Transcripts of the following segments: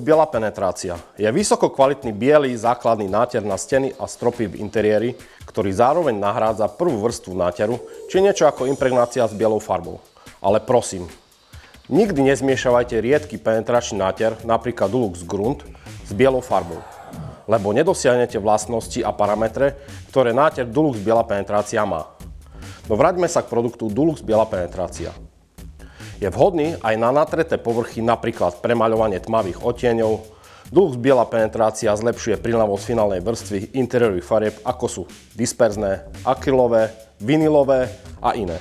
biela penetrácia je vysoko kvalitný biely základný náter na steny a stropy v interiéri, ktorý zároveň nahrádza prvú vrstvu náteru, či niečo ako impregnácia s bielou farbou. Ale prosím, nikdy nezmiešavajte riedky penetračný náter, napríklad Dulux Grunt, s bielou farbou, lebo nedosiahnete vlastnosti a parametre, ktoré náter Dulux biela penetrácia má. No vráťme sa k produktu Dulux biela penetrácia. Je vhodný aj na natreté povrchy, napríklad premaľovanie tmavých odtieňov. Dulux biela penetrácia zlepšuje príľavosť finálnej vrstvy interiérových farieb, ako sú disperzné, akrylové, vinylové a iné.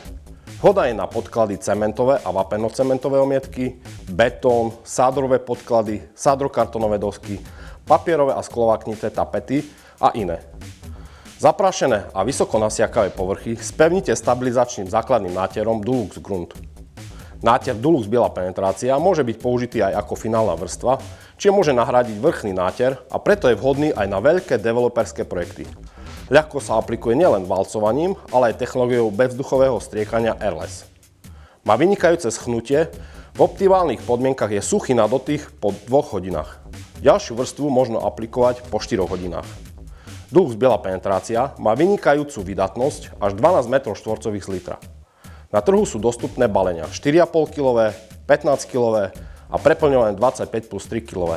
Vhodná je na podklady cementové a vapenocementové omietky, betón, sádrové podklady, sádrokartonové dosky, papierové a sklovaknité tapety a iné. Zaprášené a vysoko nasiakavé povrchy spevnite stabilizačným základným náterom Dulux Grunt. Náter Dulux biela penetrácia môže byť použitý aj ako finálna vrstva, čiže môže nahradiť vrchný náter a preto je vhodný aj na veľké developerské projekty. Ľahko sa aplikuje nielen valcovaním, ale aj technológiou bezvzduchového striekania Airless. Má vynikajúce schnutie, v optimálnych podmienkach je suchý na dotých po 2 hodinách. Ďalšiu vrstvu možno aplikovať po 4 hodinách. Dulux biela penetrácia má vynikajúcu vydatnosť až 12 m2 z litra. Na trhu sú dostupné balenia 4,5 kg, 15 kg a preplňované 25 plus 3 kg.